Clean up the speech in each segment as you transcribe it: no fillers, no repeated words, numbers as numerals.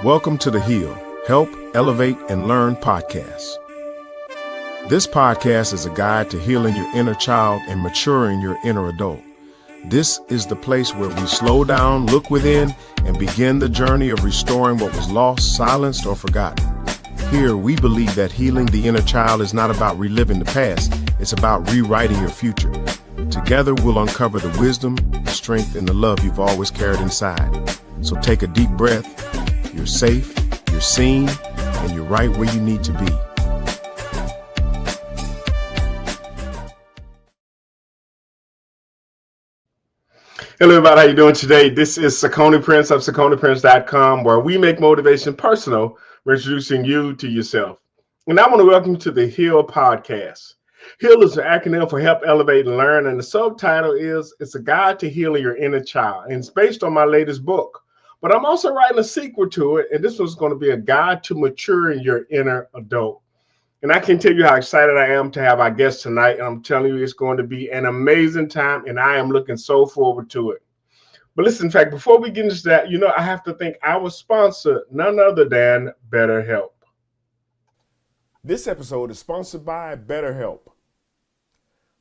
Welcome to the H.E.A.L, Help, Elevate, and Learn podcast. This podcast is a guide to healing your inner child and maturing your inner adult. This is the place where we slow down, look within, and begin the journey of restoring what was lost, silenced, or forgotten. Here, we believe that healing the inner child is not about reliving the past, it's about rewriting your future. Together, we'll uncover the wisdom, the strength, and the love you've always carried inside. So take a deep breath. You're safe, you're seen, and you're right where you need to be. Hello, everybody. How you doing today? This is Sakoni Prince of SakoniPrince.com, where we make motivation personal, we're introducing you to yourself. And I want to welcome you to the H.E.A.L podcast. H.E.A.L is an acronym for Help, Elevate, and Learn, and the subtitle is It's a Guide to Healing Your Inner Child, and it's based on my latest book. But I'm also writing a sequel to it, and this was going to be a guide to maturing your inner adult. And I can tell you how excited I am to have our guest tonight, and I'm telling you it's going to be an amazing time, and I am looking so forward to it. But listen, in fact, before we get into that, I have to thank our sponsor, none other than BetterHelp. This episode is sponsored by BetterHelp.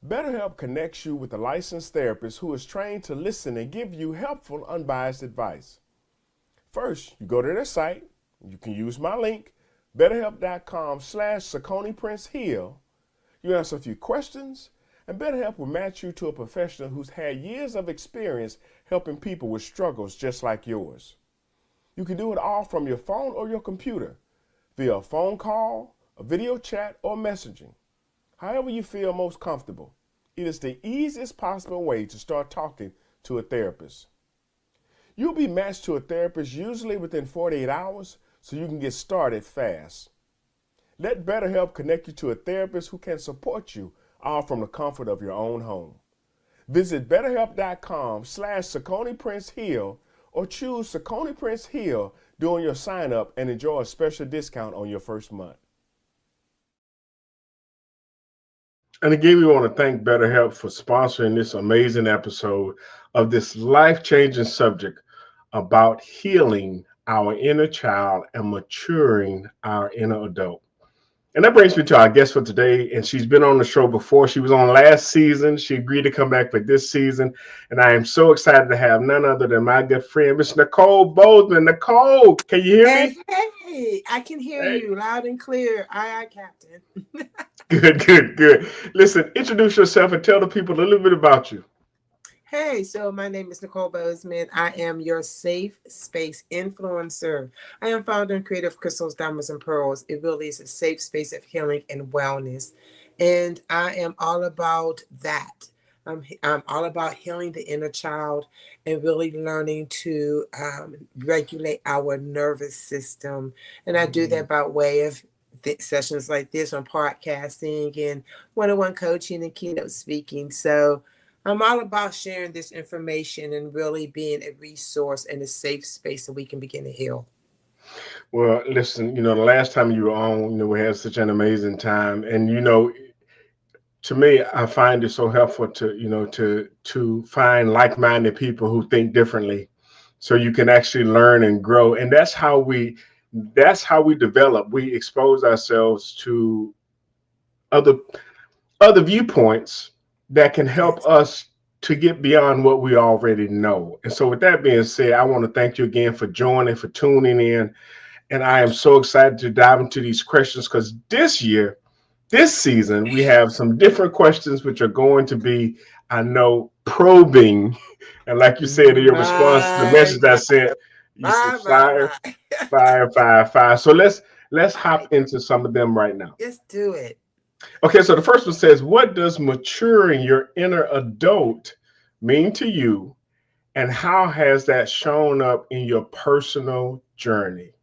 BetterHelp connects you with a licensed therapist who is trained to listen and give you helpful, unbiased advice. First, you go to their site. You can use my link, betterhelp.com/SakoniPrinceH.E.A.L. You answer a few questions, and BetterHelp will match you to a professional who's had years of experience helping people with struggles just like yours. You can do it all from your phone or your computer, via a phone call, a video chat, or messaging. However you feel most comfortable. It is the easiest possible way to start talking to a therapist. You'll be matched to a therapist usually within 48 hours, so you can get started fast. Let BetterHelp connect you to a therapist who can support you, all from the comfort of your own home. Visit betterhelp.com/SakoniPrinceH.E.A.L. or choose SakoniPrinceH.E.A.L. during your sign up and enjoy a special discount on your first month. And again, we want to thank BetterHelp for sponsoring this amazing episode of this life-changing subject about healing our inner child and maturing our inner adult. And that brings me to our guest for today. And she's been on the show before. She was on last season. She agreed to come back for this season. And I am so excited to have none other than my good friend, Miss Nicole Bozeman. Nicole, can you hear me? Hey, I can hear you loud and clear. Aye, Captain. Good. Listen, introduce yourself and tell the people a little bit about you. Hey, so my name is Nicole Bozeman. I am your safe space influencer. I am founder and creator of Crystals, Diamonds, and Pearls. It really is a safe space of healing and wellness. And I am all about that. I'm all about healing the inner child and really learning to regulate our nervous system. And I do that by way of sessions like this on podcasting and one-on-one coaching and keynote speaking. So I'm all about sharing this information and really being a resource and a safe space so we can begin to heal. Well, listen, the last time you were on, we had such an amazing time. And, to me, I find it so helpful to find like-minded people who think differently so you can actually learn and grow. And that's how we develop. We expose ourselves to other viewpoints that can help us to get beyond what we already know. And so with that being said, I want to thank you again for joining, for tuning in. And I am so excited to dive into these questions because this season, we have some different questions which are going to be, I know, probing. And like you said in your response to the message I sent, you said fire. So let's hop into some of them right now. Let's do it. Okay, so the first one says, what does maturing your inner adult mean to you, and how has that shown up in your personal journey?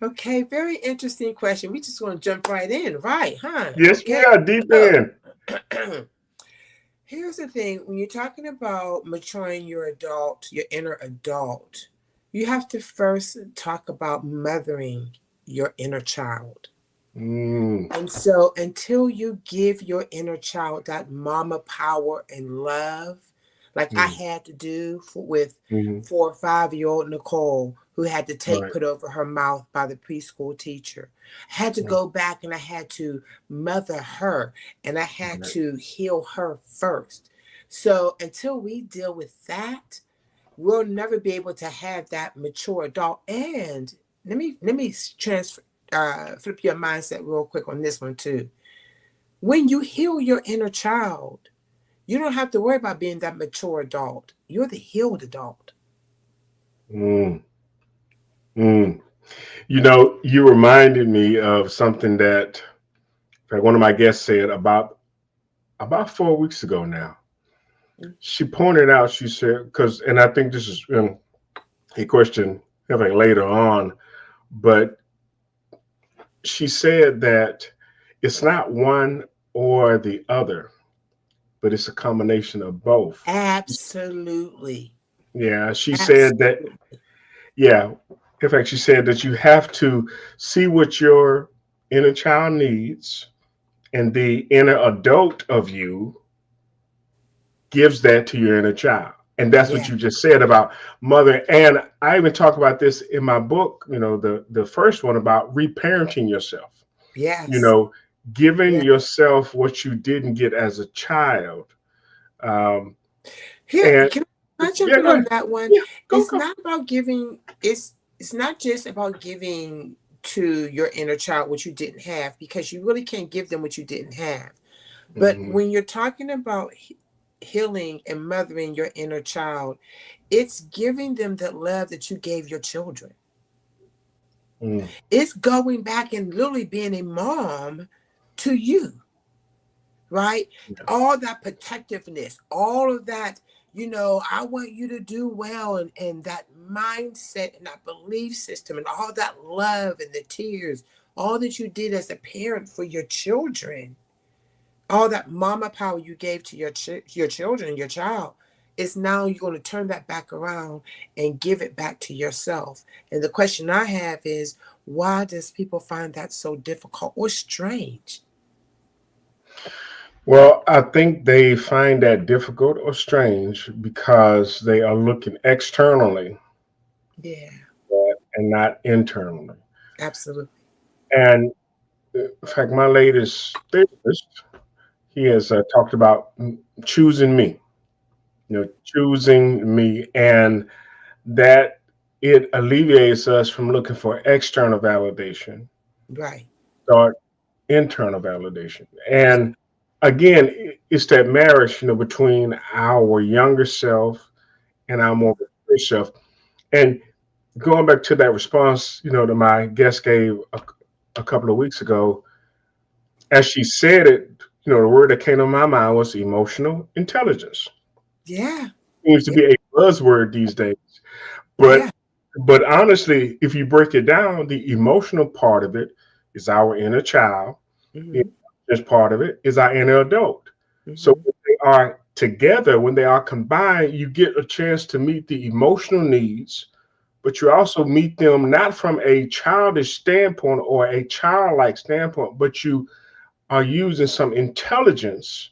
Okay, very interesting question. We just want to jump right in, right? Huh? Yes, we are deep in. Here's the thing. When you're talking about maturing your inner adult, you have to first talk about mothering your inner child. And so until you give your inner child that mama power and love, like I Mm. had to do with Mm-hmm. 4 or 5-year-old Nicole, who had the tape Right. put over her mouth by the preschool teacher. I had to Right. go back and I had to mother her, and I had Right. to heal her first. So until we deal with that, we'll never be able to have that mature adult. And let me transfer flip your mindset real quick on this one too. When you heal your inner child, you don't have to worry about being that mature adult. You're the healed adult. Mm. Mm. You know, you reminded me of something that, in fact, one of my guests said about 4 weeks ago now. She pointed out, she said, because, and I think this is a question I think later on, but she said that it's not one or the other, but it's a combination of both. Absolutely. Yeah, she said that, Absolutely. yeah, in fact, she said that you have to see what your inner child needs, and the inner adult of you gives that to your inner child. And that's what Yeah. you just said about mother. And I even talk about this in my book, the first one about reparenting yourself, you Yes. know, giving Yeah. yourself what you didn't get as a child. Um, Here, and can I jump yeah, in go on ahead. that one? Yeah, go, It's go. not about giving. It's not just about giving to your inner child what you didn't have, because you really can't give them what you didn't have. But Hmm. when you're talking about healing and mothering your inner child, it's giving them the love that you gave your children. Mm. It's going back and literally being a mom to you, right? Yeah. All that protectiveness, all of that, I want you to do well, and that mindset and that belief system and all that love and the tears, all that you did as a parent for your children, all that mama power you gave to your children, your child, is now you're going to turn that back around and give it back to yourself. And the question I have is, why does people find that so difficult or strange? Well, I think they find that difficult or strange because they are looking externally Yeah, and not internally. absolutely. And in fact, my latest therapist, he has talked about choosing me, choosing me, and that it alleviates us from looking for external validation, Right. start internal validation. Yeah. And again, it's that marriage, between our younger self and our more mature self. And going back to that response, that my guest gave a couple of weeks ago, as she said it, the word that came to my mind was emotional intelligence. Yeah. Seems to Yeah. be a buzzword these days. Yeah. But but honestly, if you break it down, the emotional part of it is our inner child. The Hmm. intelligence part of it is our inner adult. So Hmm. when they are together, when they are combined, you get a chance to meet the emotional needs, but you also meet them not from a childish standpoint or a childlike standpoint, but you are using some intelligence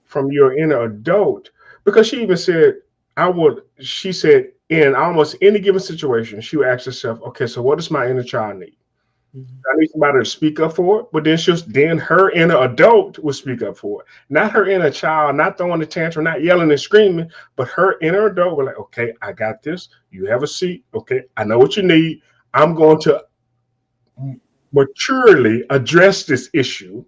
from your inner adult. Because she even said, she said, in almost any given situation, she would ask herself, okay, so what does my inner child need? Hmm. I need somebody to speak up for it, but then her inner adult will speak up for it. Not her inner child, not throwing a tantrum, not yelling and screaming, but her inner adult will like, okay, I got this. You have a seat. Okay, I know what you need. I'm going to maturely address this issue.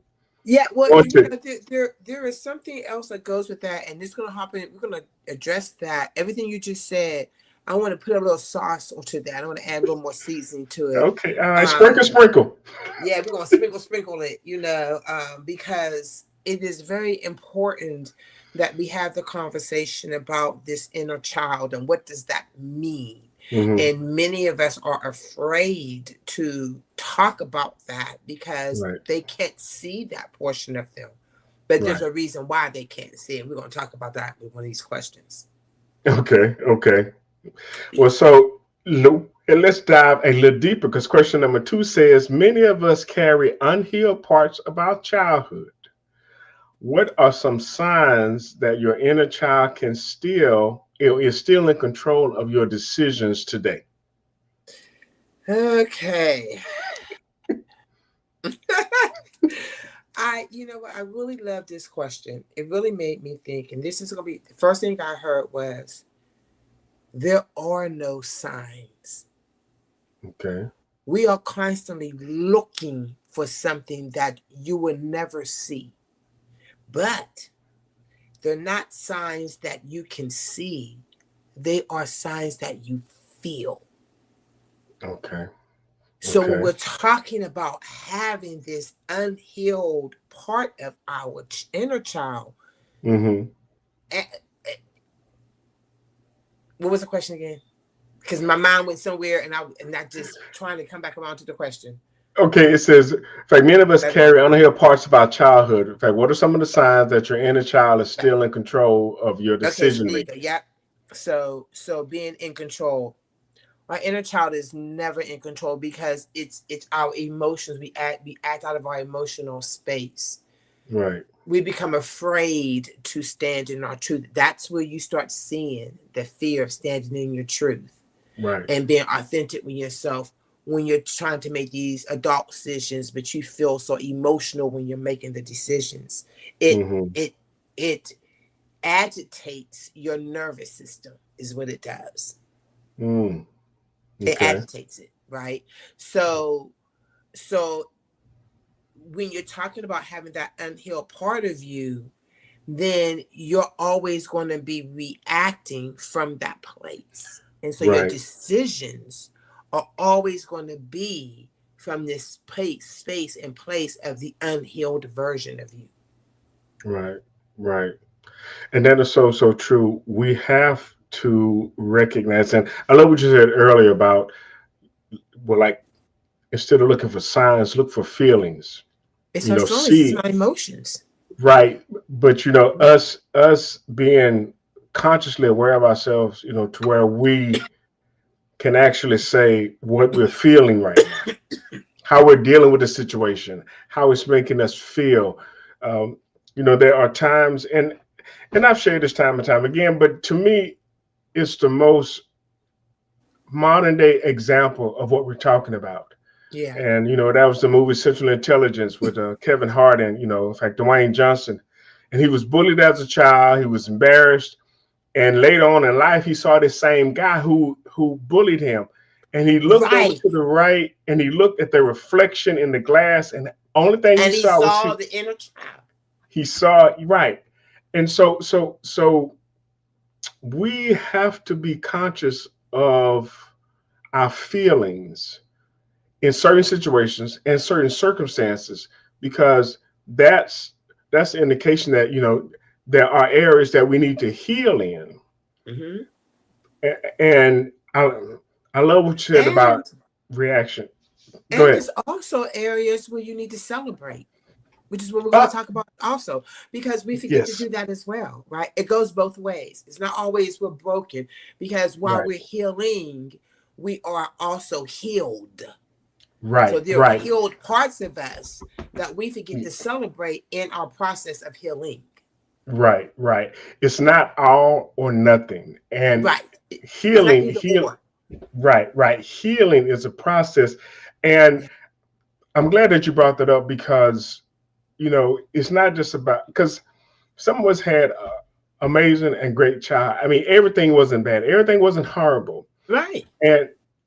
Yeah, well, Want to there is something else that goes with that, and it's gonna hop in. We're gonna address that. Everything you just said, I want to put a little sauce onto that. I want to add a little more seasoning to it. okay, all right, sprinkle, Um, sprinkle. yeah, we're gonna sprinkle it, because it is very important that we have the conversation about this inner child and what does that mean. Hmm. And many of us are afraid to talk about that because Right, they can't see that portion of them. But there's right. a reason why they can't see it. We're going to talk about that with one of these questions. Okay, okay. Well, so and let's dive a little deeper because question number two says many of us carry unhealed parts of our childhood. what are some signs that your inner child can still is still in control of your decisions today? Okay. You know what? I really love this question. It really made me think. And this is going to be the first thing I heard was there are no signs. Okay. We are constantly looking for something that you will never see. But they're not signs that you can see, they are signs that you feel. Okay. So when Okay. we're talking about having this unhealed part of our inner child, Mm-hmm. eh, eh, what was the question again? Because my mind went somewhere, and I'm not just trying to come back around to the question. Okay, it says, in fact, many of us But, carry unhealed parts of our childhood. In fact, what are some of the signs that your inner child is still in control of your okay, so decision there you go. making? Yep. So being in control. Our inner child is never in control because it's our emotions. We act out of our emotional space. Right. We become afraid to stand in our truth. That's where you start seeing the fear of standing in your truth Right. and being authentic with yourself when you're trying to make these adult decisions, but you feel so emotional when you're making the decisions. It Mm-hmm. it it agitates your nervous system, is what it does. Mm. It Okay. agitates it, right? So when you're talking about having that unhealed part of you, then you're always going to be reacting from that place. And so your Right. decisions are always going to be from this space and place of the unhealed version of you. Right. Right. And that is so true. We have to recognize, and I love what you said earlier about, well, like, instead of looking for signs, look for feelings. It's You our know, feelings, it's see my emotions. right, but us being consciously aware of ourselves, to where we can actually say what we're feeling right now, how we're dealing with the situation, how it's making us feel. Um, there are times, and I've shared this time and time again, but to me, it's the most modern day example of what we're talking about. Yeah. And that was the movie Central Intelligence with Kevin Hart and in fact Dwayne Johnson. And he was bullied as a child. He was embarrassed, and later on in life, he saw this same guy who bullied him, and he looked over Right. to the right, and he looked at the reflection in the glass, and the only thing he And he saw was saw the inner child. he saw right. And so we have to be conscious of our feelings in certain situations and certain circumstances, because that's that's an indication that there are areas that we need to heal in. Hmm. And I love what you said about And reaction. Go and ahead. there's also areas where you need to celebrate, which is what we're going to Uh, talk about also, because we forget to yes. do that as well, right? It goes both ways. It's not always we're broken, because while Right. we're healing, we are also healed. So Right. there are Right. healed parts of us that we forget to celebrate in our process of healing. Right. Right. It's not all or nothing. And Right. It's not healing, either heal. or. Right. Right. Healing is a process, and Yeah. I'm glad that you brought that up, because it's not just about, because some of us had a amazing and great child. I mean, everything wasn't bad. Everything wasn't horrible. Right.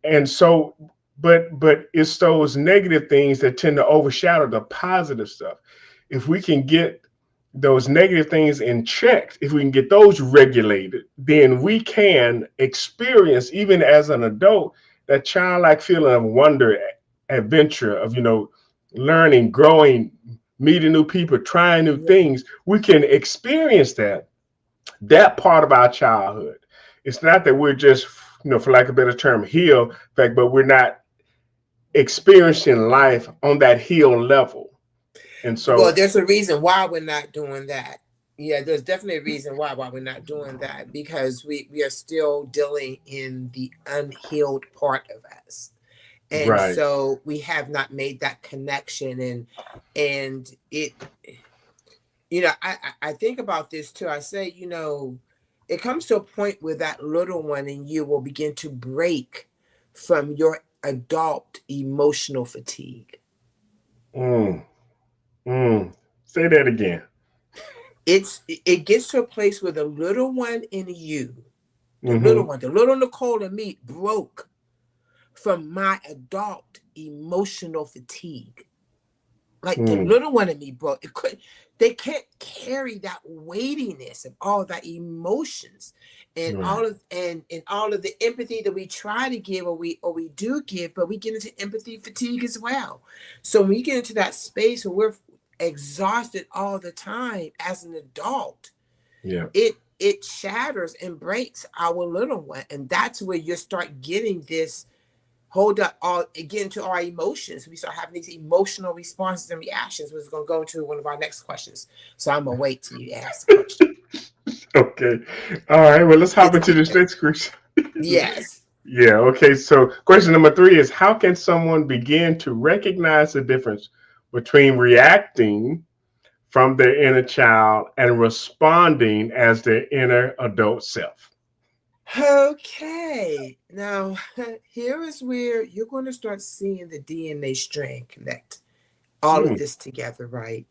And so, but it's those negative things that tend to overshadow the positive stuff. If we can get those negative things in check, if we can get those regulated, then we can experience, even as an adult, that childlike feeling of wonder, adventure, of learning, growing, meeting new people, trying new Yeah. things. We can experience that part of our childhood. It's not that we're just, for lack of a better term, healed, in fact, but we're not experiencing life on that healed level. And Well, so, there's a reason why we're not doing that. Yeah, there's definitely a reason why we're not doing that, because we are still dealing in the unhealed part of us. And right, so we have not made that connection, and it I think about this too. I say, it comes to a point where that little one in you will begin to break from your adult emotional fatigue. Mm, Say that again. It gets to a place where the little one in you, Mm-hmm. the little Nicole in me broke from my adult emotional fatigue. Like the Mm, little one in me broke. They can't carry that weightiness of all that emotions and right. all of the empathy that we try to give or we do give, but we get into empathy fatigue as well. So when we get into that space where we're exhausted all the time as an adult, Yeah. it shatters and breaks our little one. And that's where you start getting this hold up all again to our emotions. We start having these emotional responses and reactions, which is going to go into one of our next questions. So I'm gonna wait till you ask the question. Okay. All right. Well, let's hop It's into this good. next question. Yes. Yeah. Okay. So, question number 3 is: how can someone begin to recognize the difference between reacting from their inner child and responding as their inner adult self? Okay. Now, here is where you're going to start seeing the DNA strand connect all of Mm, this together, right?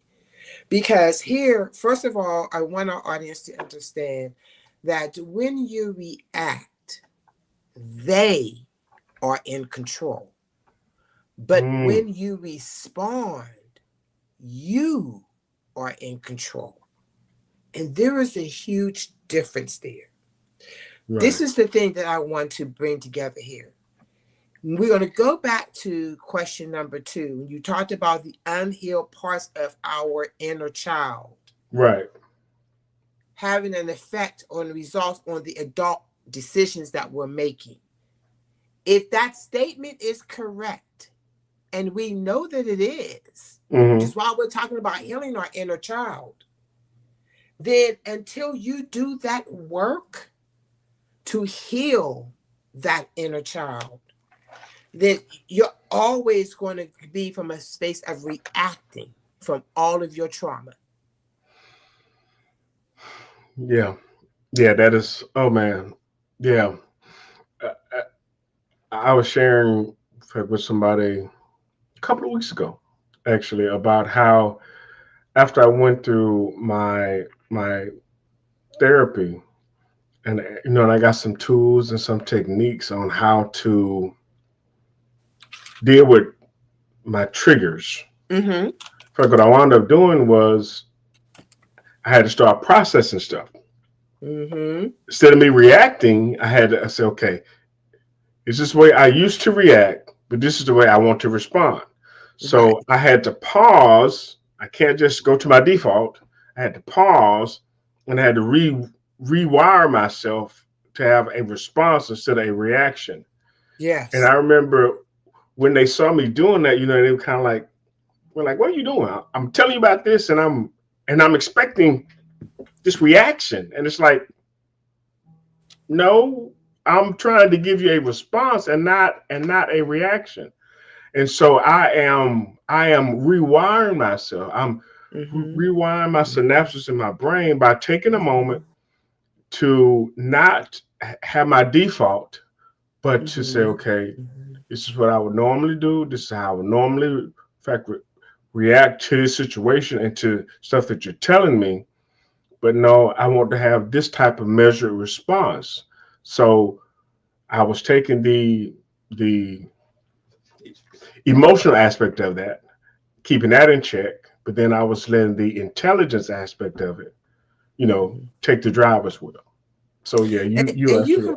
Because here, first of all, I want our audience to understand that when you react, they are in control. But mm, when you respond, you are in control. And there is a huge difference there. This right. is the thing that I want to bring together here. We're going to go back to question number 2. You talked about the unhealed parts of our inner child Right. having an effect on the results on the adult decisions that we're making. If that statement is correct, and we know that it is, which Mm-hmm. is why we're talking about healing our inner child, then until you do that work to heal that inner child, then you're always going to be from a space of reacting from all of your trauma. Yeah. Yeah. That is. Oh man. Yeah. I, I was sharing with somebody a couple of weeks ago, actually, about how after I went through my therapy, and and I got some tools and some techniques on how to deal with my triggers. Mm-hmm. So what I wound up doing was I had to start processing stuff. Mm-hmm. Instead of me reacting, I say, okay, is this the way I used to react, but this is the way I want to respond. Right. So I had to pause. I can't just go to my default. I had to pause and I had to rewire myself to have a response instead of a reaction. And I Yes. remember when they saw me doing that, they were kind of like, "We're like, what are you doing? I'm telling you about this, and I'm expecting this reaction." And it's like, no, I'm trying to give you a response and not a reaction. And so I am rewiring myself. I'm Mm-hmm. rewiring my synapses in my brain by taking a Mm-hmm. moment to not have my default, but to say, Mm-hmm. okay, Mm-hmm. this is what I would normally do. This is how I would normally, in fact, react to this situation and to stuff that you're telling me. But no, I want to have this type of measured response. So I was taking the emotional aspect of that, keeping that in check, but then I was letting the intelligence aspect of it, Mm-hmm. take the driver's wheel. So yeah, you And you absolutely can,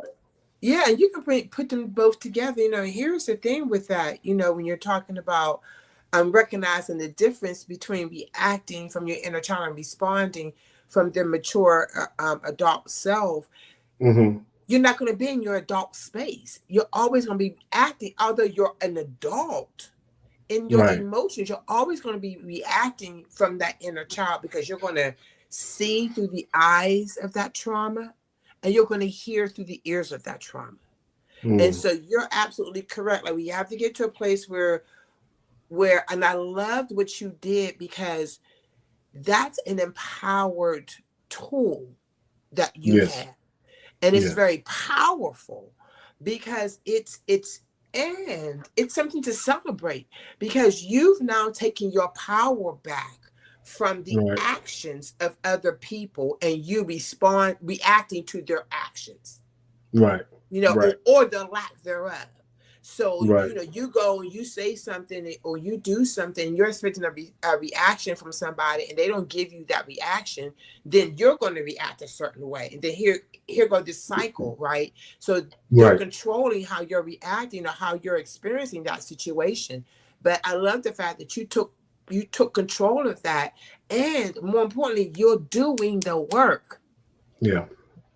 yeah, and you can put them both together. Here's the thing with that. When you're talking about recognizing the difference between reacting from your inner child and responding from the mature adult self, right. Hmm. you're not going to be in your adult space. You're always going to be acting, although you're an adult in your Right. emotions, you're always going to be reacting from that inner child because you're going to see through the eyes of that trauma and you're going to hear through the ears of that trauma. And Mm. so you're absolutely correct. Like we have to get to a place where and I loved what you did because that's an empowered tool that you Yes. have. And it's Yeah. very powerful because it's something to celebrate because you've now taken your power back from the Right. actions of other people and you reacting to their actions, Right. Right. or the lack thereof. So, Right. you go and you say something or you do something, you're expecting a reaction from somebody and they don't give you that reaction, then you're going to react a certain way. And then here goes this cycle, right? So you're Right. controlling how you're reacting or how you're experiencing that situation. But I love the fact that you took control of that. And more importantly, you're doing the work. Yeah.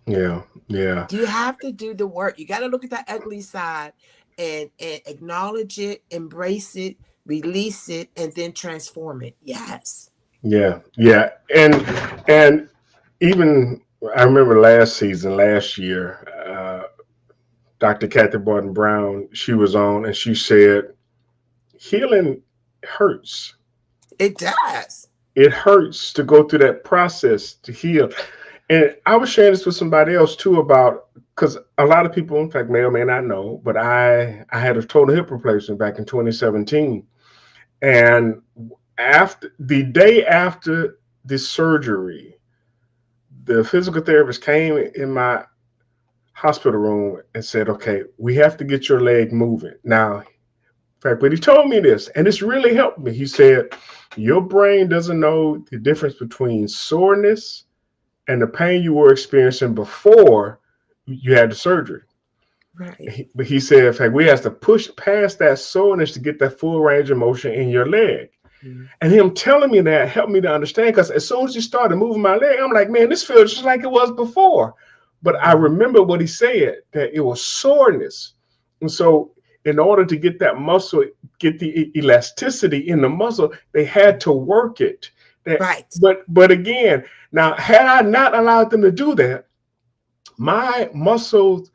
Yeah. Yeah. You have to do the work. You got to look at that ugly side and acknowledge it, embrace it, release it, and then transform it. Yes. Yeah. Yeah. And even I remember last year, Dr. Kathy Barton Brown, she was on and she said, healing hurts. It does. It hurts to go through that process to heal. And I was sharing this with somebody else too about because a lot of people, in fact, may or may not know, but I had a total hip replacement back in 2017. And after the day after the surgery, the physical therapist came in my hospital room and said, okay, we have to get your leg moving. Now, in fact, but he told me this, and it's really helped me. He said, your brain doesn't know the difference between soreness and the pain you were experiencing before you had the surgery. Right. But he said, in fact, we have to push past that soreness to get that full range of motion in your leg. Mm-hmm. And him telling me that helped me to understand because as soon as he started moving my leg, I'm like, man, this feels just like it was before. But I remember what he said, that it was soreness. And so in order to get that muscle, get the elasticity in the muscle, they had to work it. Right. But again, now had I not allowed them to do that, my muscles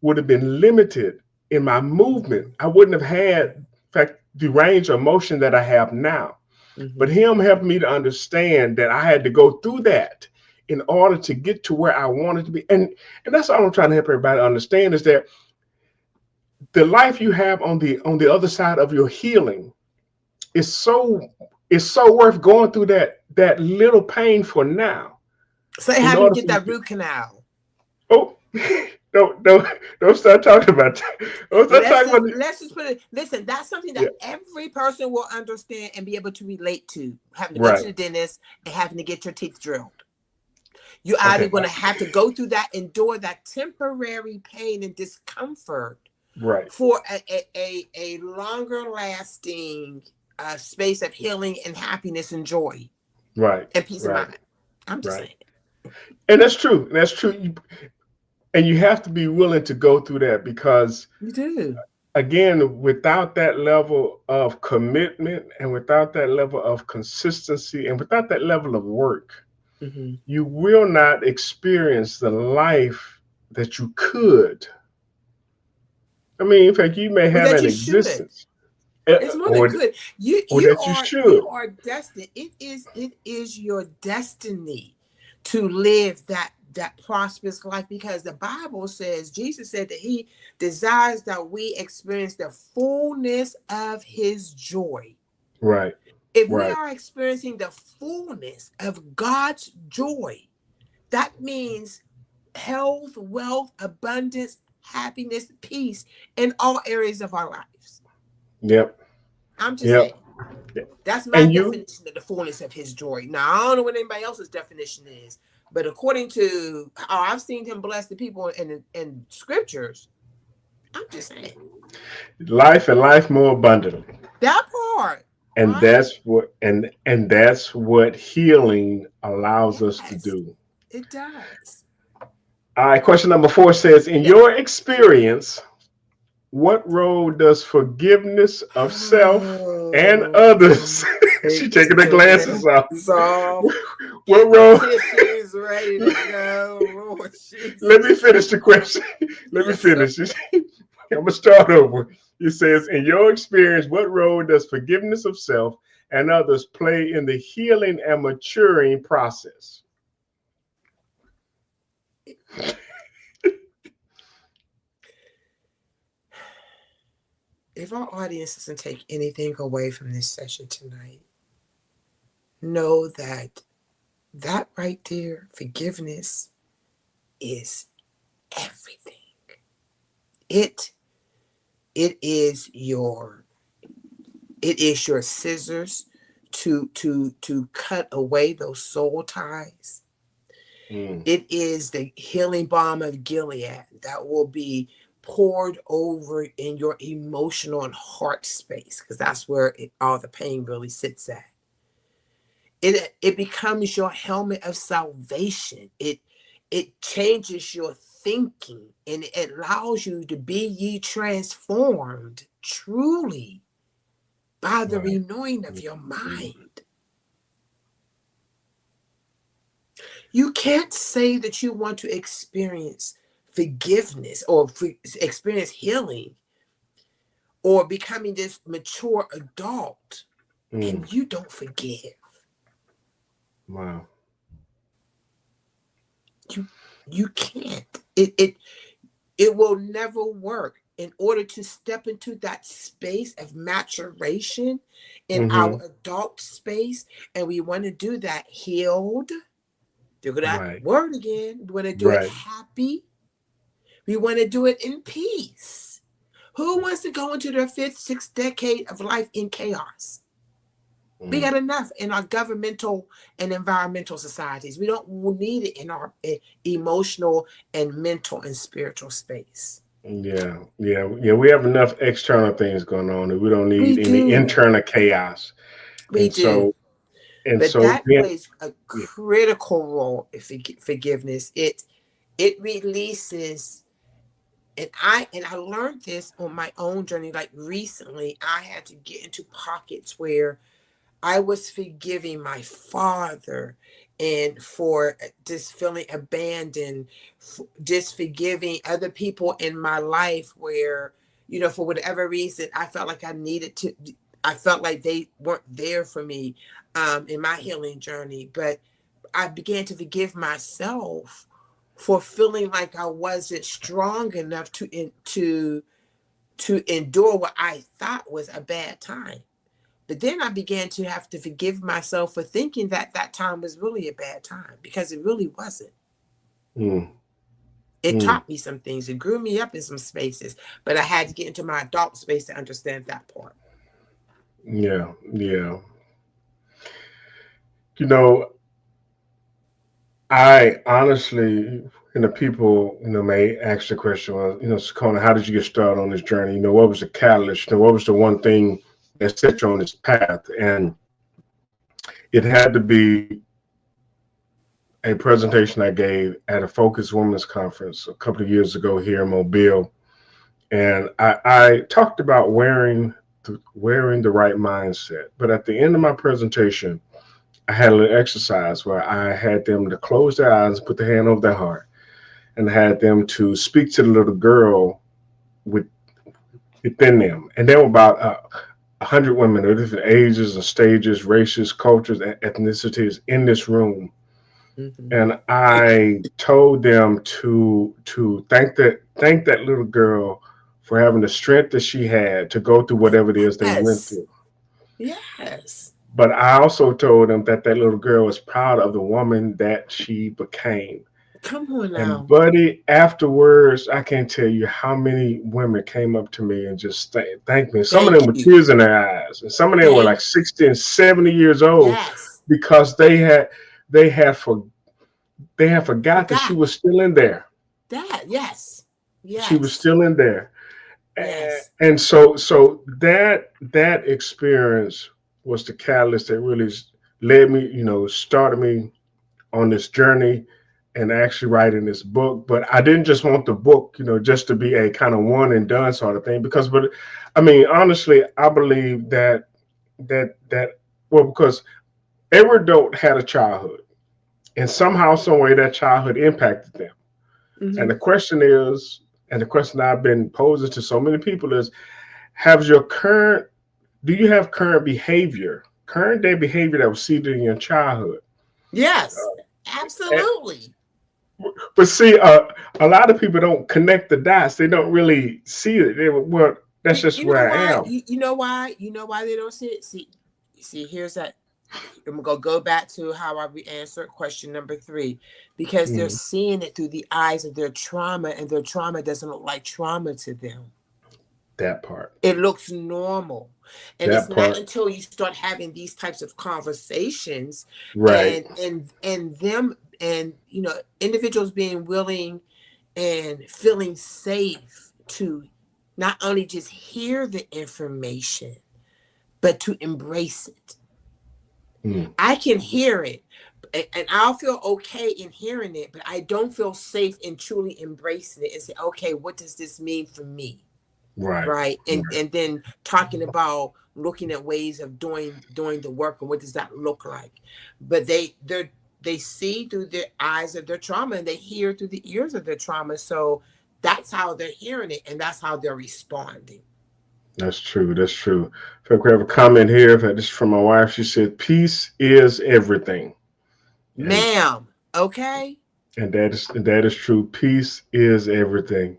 would have been limited in my movement. I wouldn't have had, in fact, the range of motion that I have now. But Mm-hmm. him helped me to understand that I had to go through that in order to get to where I wanted to be. And that's all I'm trying to help everybody understand is that the life you have on the other side of your healing is so worth going through that little pain for now So in having to order get for you that to, root canal. oh, don't start talking about that. Don't start Let's talking just about it. let's just put it. Listen, that's something Yeah, that every person will understand and be able to relate to. Having to go to right. the dentist and having to get your teeth drilled. You're either Okay. going to have to go through that, endure that temporary pain and discomfort Right. for a longer lasting space of healing and happiness and joy Right. and peace of Right. mind. I'm just Right. saying. And that's true. That's true. And you have to be willing to go through that because You do. again, without that level of commitment and without that level of consistency and without that level of work, Mm-hmm. you will not experience the life that you could. I mean, in fact, you may Or have that an you should. existence It's more than or good. You or you that you are you should. are destined. It is your destiny to live that prosperous life because the Bible says Jesus said that he desires that we experience the fullness of his joy. Right. If we Right. are experiencing the fullness of God's joy, that means health, wealth, abundance, happiness, peace in all areas of our lives. Yep. I'm just Yep. saying. That's my And you, definition of the fullness of his joy. Now, I don't know what anybody else's definition is, but according to how I've seen him bless the people in scriptures, I'm just saying life and life more abundantly. that part, And right? that's what healing allows us to Yes, do. it does. All right, question number 4 says, in Yeah. your experience, what role does forgiveness of self and Oh, others? She take taking the her glasses off. glasses off. What Get the role? tissues ready to go. Lord Let me Jesus. finish the question. Let me Yes, sir. finish. I'm gonna start over. It says, in your experience, what role does forgiveness of self and others play in the healing and maturing process? If our audience doesn't take anything away from this session tonight, know that that right there, forgiveness, is everything. It it is your it is your scissors to cut away those soul ties. Mm, It is the healing balm of Gilead that will be poured over in your emotional and heart space, because that's where all the pain really sits at. It becomes your helmet of salvation. It changes your thinking, and it allows you to be ye transformed truly by the right. renewing of your Mm, mind. You can't say that you want to experience forgiveness or experience healing or becoming this mature adult mm, and you don't forgive. wow. You can't. It will never work. In order to step into that space of maturation in our Hmm. adult space, and we want to do that healed, look at that Right. word again. We want to do it Right. happy. We want to do it in peace. Who wants to go into their fifth, sixth decade of life in chaos? We Mm, got enough in our governmental and environmental societies. We don't need it in our emotional and mental and spiritual space. yeah. Yeah. Yeah. We have enough external things going on that we don't We need any do. internal chaos. We And do. so, and But so that then, plays a yeah. critical role in forgiveness. It releases, and I learned this on my own journey. Like recently, I had to get into pockets where I was forgiving my father and for just feeling abandoned, just forgiving other people in my life where, for whatever reason, I felt like I felt like they weren't there for me in my healing journey. But I began to forgive myself for feeling like I wasn't strong enough to endure what I thought was a bad time. But then I began to have to forgive myself for thinking that that time was really a bad time, because it really wasn't. Mm, It mm, taught me some things. It grew me up in some spaces, but I had to get into my adult space to understand that part. yeah. Yeah. You know, I honestly, people, may ask the question, well, Sakona, how did you get started on this journey? What was the catalyst? What was the one thing that set you on this path? And it had to be a presentation I gave at a Focus Women's Conference a couple of years ago here in Mobile. And I talked about wearing the right mindset. But at the end of my presentation, I had a little exercise where I had them to close their eyes, put their hand over their heart, and had them to speak to the little girl with, within them. And there were about 100 women of different ages and stages, races, cultures, and ethnicities in this room. Mm-hmm. And I told them to thank that little girl for having the strength that she had to go through whatever it is they went Yes. through. Yes. But I also told them that little girl was proud of the woman that she became. Come on And now. buddy, afterwards, I can't tell you how many women came up to me and just thanked me. Some of them Thank with you. tears in their eyes, and some of them were like Thank you. 60 and 70 years old Yes. because they had for they had forgot that she Forgot was still in there. that. Yes. She was Yes. still in there. Yes. And so that experience was the catalyst that really led me, started me on this journey and actually writing this book. But I didn't just want the book, just to be a kind of one and done sort of thing. But I mean, honestly, I believe that well, because every adult had a childhood, and somehow, some way, that childhood impacted them. And Mm-hmm. the question is, and the question I've been posing to so many people is, have your current do you have current behavior current day behavior that was seeded in your childhood. Yes, And, absolutely. but see, a lot of people don't connect the dots. They don't really see it. Well, that's just You know where I why? am. You know why? You know why they don't see it? See, here's that. I'm gonna go back to how I answered question number 3, because they're Mm, seeing it through the eyes of their trauma, and their trauma doesn't look like trauma to them. that part. It looks normal. And it's That not part. until you start having these types of conversations Right. and them and individuals being willing and feeling safe to not only just hear the information but to embrace it. Mm, I can hear it and I'll feel okay in hearing it, but I don't feel safe in truly embracing it and say, okay, what does this mean for me? right. Right. and Right. and then talking about looking at ways of doing the work, and what does that look like. But they see through the eyes of their trauma, and they hear through the ears of their trauma, so that's how they're hearing it, and that's how they're responding. That's true. That's true. In fact, we have a comment here. This is from my wife. She said, "Peace is everything," and Ma'am, okay. that is true. Peace is everything.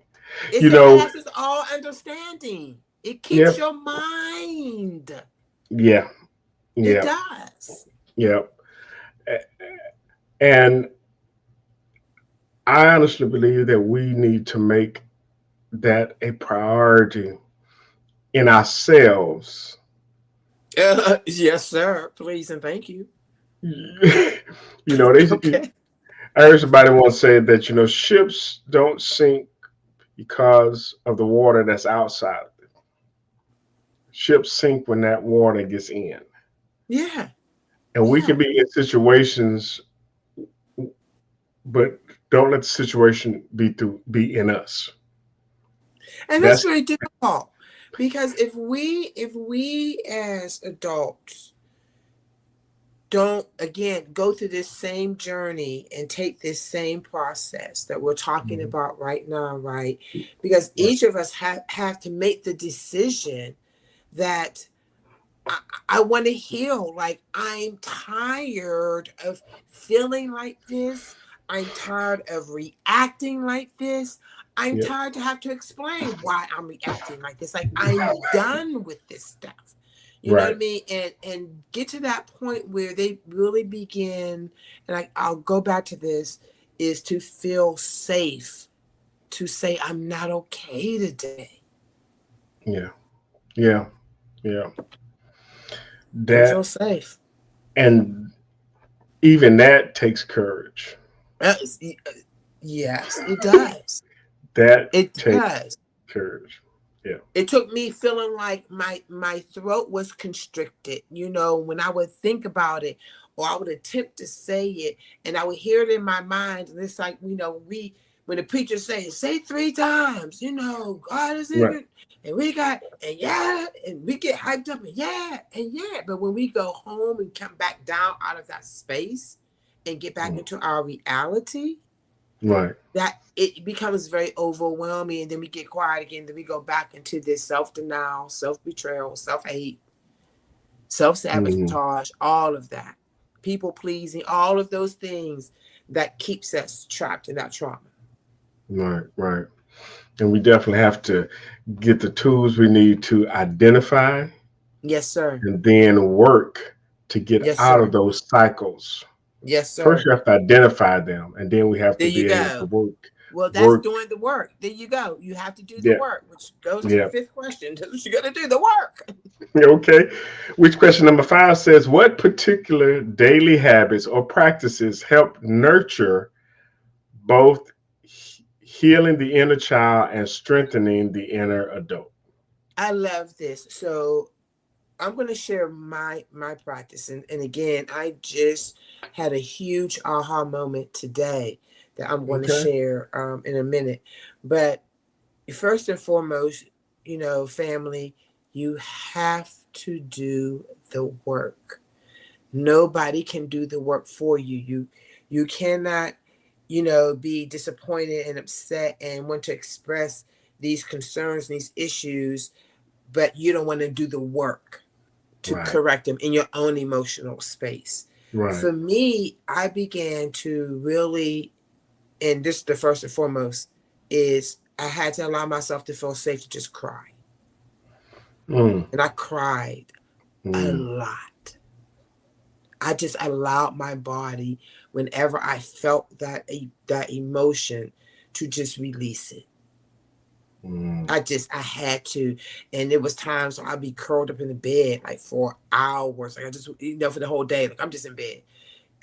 It You know. surpasses all understanding. It keeps Yep. your mind. Yeah. It Yeah. does. Yeah. And I honestly believe that we need to make that a priority in ourselves. Yes, sir. Please and thank you. They. Okay. I heard somebody once say that ships don't sink because of the water that's outside. Ships sink when that water gets in, Yeah. and we can Yeah. be in situations, but don't let the situation be in us. And that's That's very difficult, because if we as adults don't again go through this same journey and take this same process that we're talking Mhm. about right now, right? Because Right. each of us have to make the decision that I want to heal. Like, I'm tired of feeling like this. I'm tired of reacting like this. I'm Yep. tired to have to explain why I'm reacting like this. Like, I'm done with this stuff. You know what I Right. mean? And get to that point where they really begin, and I'll go back to this, is to feel safe to say, I'm not okay today. Yeah. Yeah. Yeah. And feel That safe. and even that takes courage. Uh, Yes, it does. That It takes does. courage. Yeah. It took me feeling like my throat was constricted, when I would think about it, or I would attempt to say it, and I would hear it in my mind, and it's like, we when the preacher say 3 times, God is Right. even, and we got, and yeah, and we get hyped up, and yeah, but when we go home and come back down out of that space and get back Mm. into our reality, Right. that it becomes very overwhelming, and then we get quiet again, then we go back into this self-denial, self-betrayal, self-hate, Mhm. self-sabotage, all of that, people pleasing, all of those things that keeps us trapped in that trauma. Right. Right. And we definitely have to get the tools we need to identify Yes, sir. and then work to get Yes, out of sir. those cycles. Yes, First, sir. you have to identify them, and then we have There to you be able to go. work. Well, that's Work. doing the work. There you go. You have to do the Yeah. work, which goes to the Yeah. 5th question. You got to do the work. Okay. Which question number 5 says, what particular daily habits or practices help nurture both healing the inner child and strengthening the inner adult? I love this. So I'm going to share my practice, and again, I just had a huge aha moment today that I'm going to Okay. share in a minute. But first and foremost, family, you have to do the work. Nobody can do the work for you. You cannot, be disappointed and upset and want to express these concerns, these issues, but you don't want to do the work. to Right. correct them in your own emotional space. Right. For me, I began to really, and this is the first and foremost, is I had to allow myself to feel safe to just cry. Mm. And I cried a Mm. lot. I just allowed my body, whenever I felt that emotion, to just release it. Mm. I had to. And there was times where I'd be curled up in the bed like for hours. Like I just, for the whole day. Like I'm just in bed.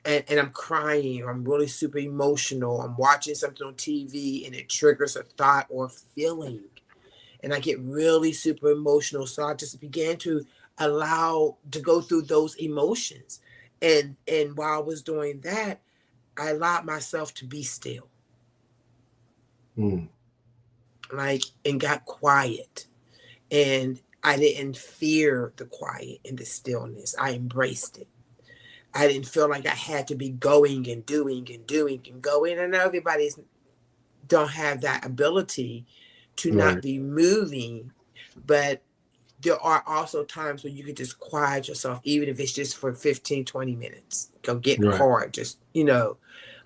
And I'm crying, or I'm really super emotional. I'm watching something on TV and it triggers a thought or a feeling. And I get really super emotional. So I just began to allow to go through those emotions. And while I was doing that, I allowed myself to be still, Mm. like, and got quiet. And I didn't fear the quiet and the stillness. I embraced it. I didn't feel like I had to be going and doing and doing and going. I know everybody's don't have that ability to not Right. be moving, but there are also times where you could just quiet yourself, even if it's just for 15, 20 minutes. Go get in the Right. car, just.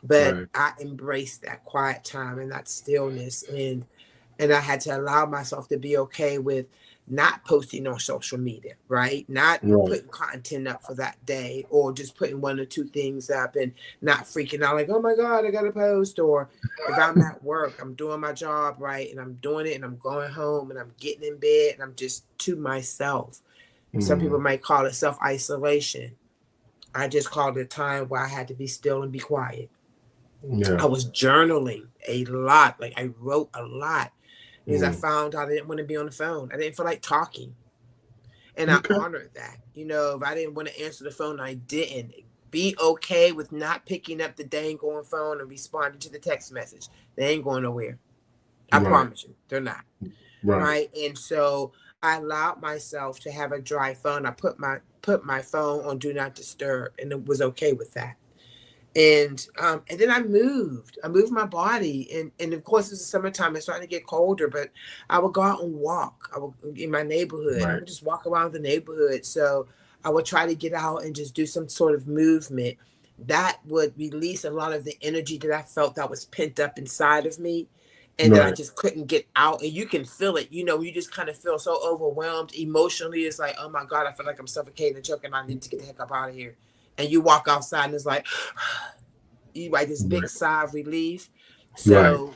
But Right. I embraced that quiet time and that stillness. And I had to allow myself to be okay with not posting on social media, right? Not Right. putting content up for that day, or just putting one or two things up and not freaking out like, oh my God, I got to post. Or if I'm at work, I'm doing my job, right? And I'm doing it and I'm going home and I'm getting in bed and I'm just to myself. Some people Mm. might call it self isolation. I just called it a time where I had to be still and be quiet. Yeah. I was journaling a lot. Like I wrote a lot because I Mm. found out I didn't want to be on the phone. I didn't feel like talking. And I Okay. honored that. If I didn't want to answer the phone, I didn't. Be okay with not picking up the dang on phone and responding to the text message. They ain't going nowhere. I Right. promise you, they're not. Right. Right. And so I allowed myself to have a dry phone. I put my phone on do not disturb, and it was okay with that. And then I moved. I moved my body, and of course it's the summertime. It's starting to get colder, but I would go out and walk. I would in my neighborhood. I Right. would just walk around the neighborhood. So I would try to get out and just do some sort of movement that would release a lot of the energy that I felt that was pent up inside of me, and that I Right. just couldn't get out. And you can feel it. You just kind of feel so overwhelmed emotionally. It's like, oh my God, I feel like I'm suffocating and choking. I need to get the heck up out of here. And you walk outside and it's like, you write this big Right. sigh of relief. Right. So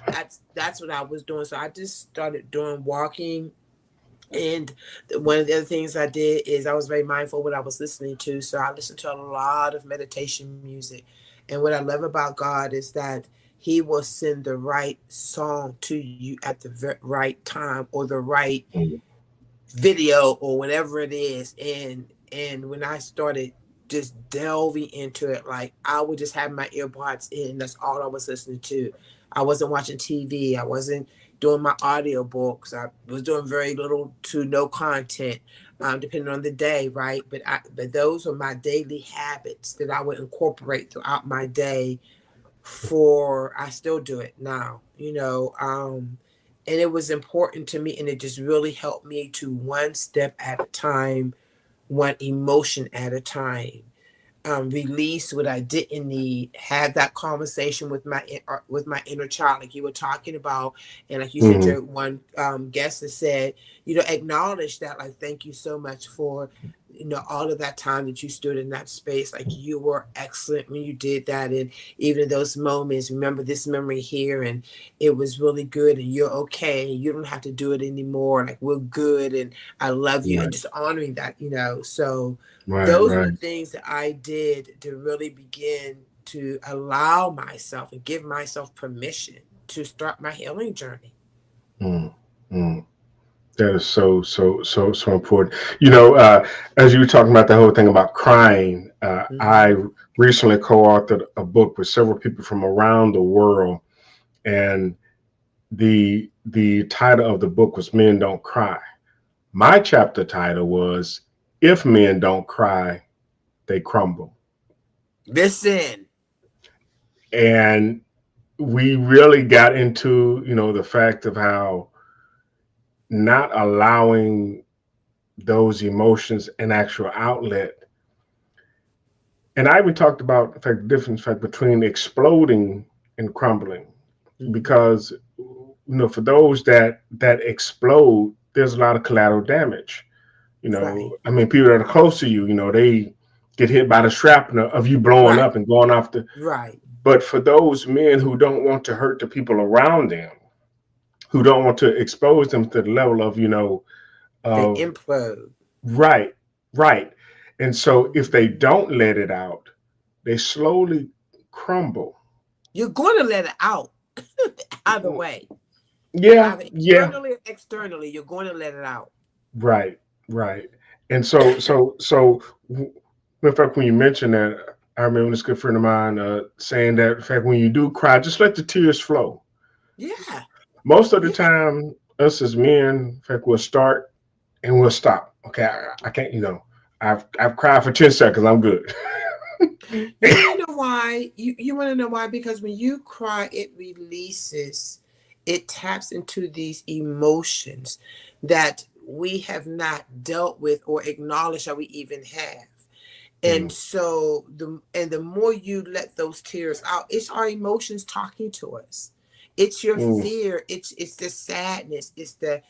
that's what I was doing. So I just started doing walking. And one of the other things I did is I was very mindful of what I was listening to. So I listened to a lot of meditation music. And what I love about God is that He will send the right song to you at the right time, or the right Mm. video, or whatever it is. And when I started just delving into it, like I would just have my earbuds in. That's all I was listening to. I wasn't watching TV. I wasn't doing my audiobooks. I was doing very little to no content, depending on the day, right? But those were my daily habits that I would incorporate throughout my day. For I still do it now. And it was important to me, and it just really helped me to one step at a time, one emotion at a time, release what I didn't need, have that conversation with my inner child, like you were talking about, and like you said, Mm. your one guest has said, acknowledge that, like, thank you so much for all of that time that you stood in that space. Like, you were excellent when you did that, and even in those moments, remember this memory here, and it was really good, and you're okay, and you don't have to do it anymore. Like, we're good, and I love you, and Right. just honoring that. So Right. those were Right. the things that I did to really begin to allow myself and give myself permission to start my healing journey. Mm. Mm. That is so important. As you were talking about the whole thing about crying, I Mm-hmm. recently co-authored a book with several people from around the world, and the title of the book was "Men Don't Cry." My chapter title was "If Men Don't Cry, They Crumble," Listen. and we really got into the fact of how not allowing those emotions an actual outlet. And I even talked about, in fact, the difference, in fact, between exploding and crumbling, Mhm. because for those that explode, there's a lot of collateral damage. Right. I mean, people that are close to you, they get hit by the shrapnel of you blowing Right. up and going off the. Right. But for those men who don't want to hurt the people around them, who don't want to expose them to the level of, They of implode. right, right. And so if they Mhm. don't let it out, they slowly crumble. You're going to let it out either way. Yeah, Either yeah, internally or externally, you're going to let it out. right, right. And so, in fact, when you mentioned that, I remember this good friend of mine saying that, in fact, when you do cry, just let the tears flow. Yeah. Most of the Yeah. time, us as men, in fact, we'll start and we'll stop. Okay, I can't, I've cried for 10 seconds. I'm good. You want to know why? You want to know why? Because when you cry, it releases, it taps into these emotions that we have not dealt with or acknowledged that we even have. And Mm, so the more you let those tears out, it's our emotions talking to us. It's your mm, fear, it's the sadness, it's the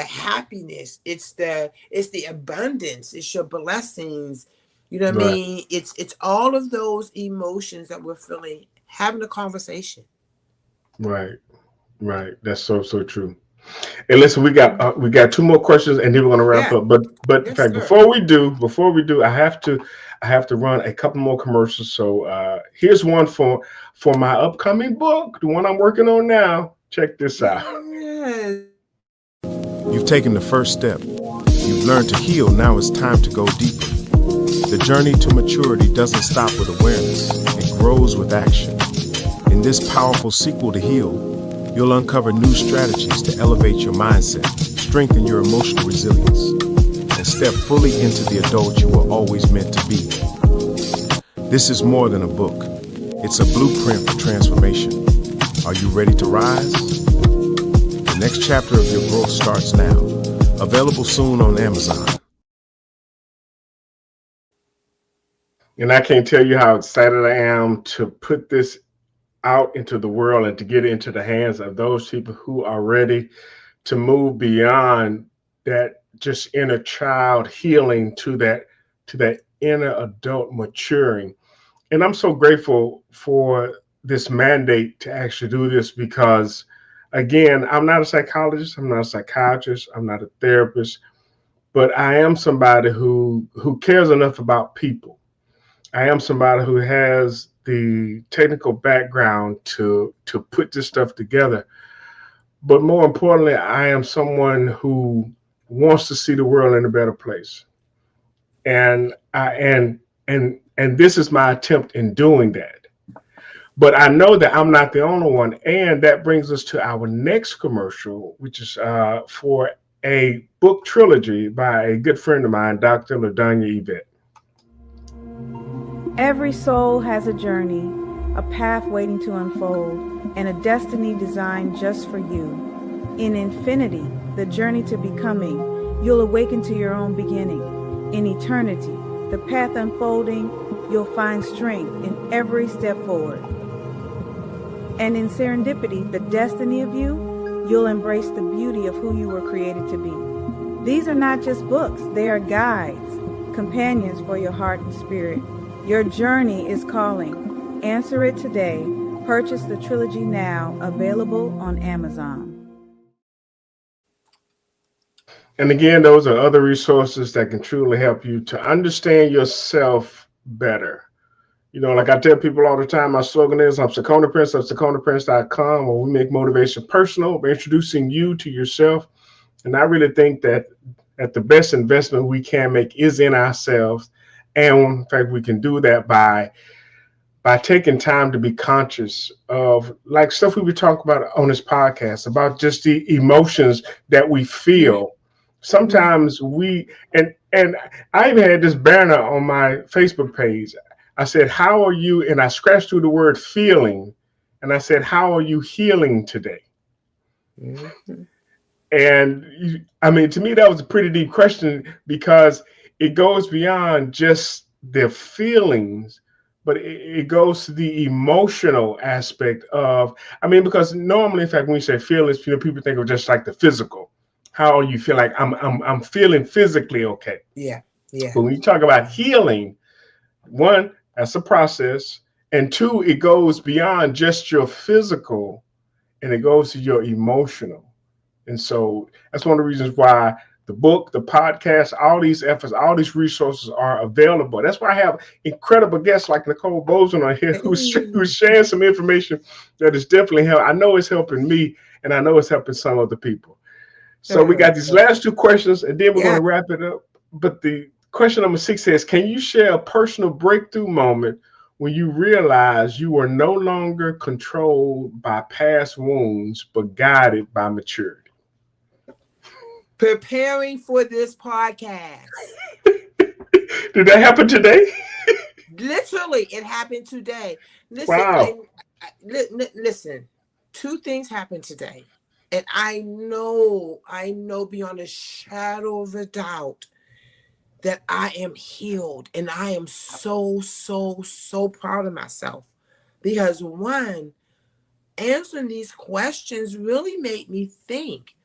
happiness, it's the abundance, it's your blessings. You know what I right, mean? It's all of those emotions that we're feeling, having a conversation. right, right. That's so true. And listen, we got two more questions, and then we're gonna wrap Yeah. up. But in Yes, fact, sir. before we do, I have to run a couple more commercials. So here's one for my upcoming book, the one I'm working on now. Check this out. Yes. You've taken the first step. You've learned to heal. Now it's time to go deeper. The journey to maturity doesn't stop with awareness, it grows with action. In this powerful sequel to Heal, you'll uncover new strategies to elevate your mindset, strengthen your emotional resilience, and step fully into the adult you were always meant to be. This is more than a book, it's a blueprint for transformation. Are you ready to rise? The next chapter of your growth starts now. Available soon on Amazon. And I can't tell you how excited I am to put this out into the world and to get it into the hands of those people who are ready to move beyond that just inner child healing to that inner adult maturing. And I'm so grateful for this mandate to actually do this because, again, I'm not a psychologist, I'm not a psychiatrist, I'm not a therapist, but I am somebody who cares enough about people. I am somebody who has the technical background to put this stuff together. But more importantly, I am someone who wants to see the world in a better place. And this is my attempt in doing that. But I know that I'm not the only one. And that brings us to our next commercial, which is for a book trilogy by a good friend of mine, Dr. LaDonya Yvette. Every soul has a journey, a path waiting to unfold, and a destiny designed just for you. In infinity, the journey to becoming, you'll awaken to your own beginning. In eternity, the path unfolding, you'll find strength in every step forward. And in serendipity, the destiny of you, you'll embrace the beauty of who you were created to be. These are not just books, they are guides, companions for your heart and spirit. Your journey is calling. Answer it today. Purchase the trilogy now, available on Amazon. And again, those are other resources that can truly help you to understand yourself better. Like I tell people all the time, my slogan is I'm Sakona Prince of SakonaPrince.com, where we make motivation personal by introducing you to yourself. And I really think that the best investment we can make is in ourselves. And in fact, we can do that by taking time to be conscious of like stuff we were talking about on this podcast, about just the emotions that we Right. feel. Right. Sometimes and I even had this banner on my Facebook page. I said, how are you? And I scratched through the word feeling and I said, how are you healing today? Mhm. And I mean, to me, that was a pretty deep question because it goes beyond just their feelings, but it goes to the emotional aspect of, I mean, because normally, in fact, when you say feelings, people think of just like the physical. How you feel like I'm feeling physically okay. Yeah. Yeah. But when you talk about healing, one, that's a process. And two, it goes beyond just your physical and it goes to your emotional. And so that's one of the reasons why the book, the podcast, all these efforts, all these resources are available. That's why I have incredible guests like Nicole Bozeman on here who's Hey. sharing some information that is definitely helping. I know it's helping me and I know it's helping some other people. So we got these last two questions and then we're going Yeah. to wrap it up. But the question number 6 says, can you share a personal breakthrough moment when you realize you were no longer controlled by past wounds, but guided by maturity? Preparing for this podcast. Did that happen today? Literally, it happened today. Listen, Wow. listen. Two things happened today, and I know beyond a shadow of a doubt that I am healed, and I am so proud of myself because one, answering these questions really made me think.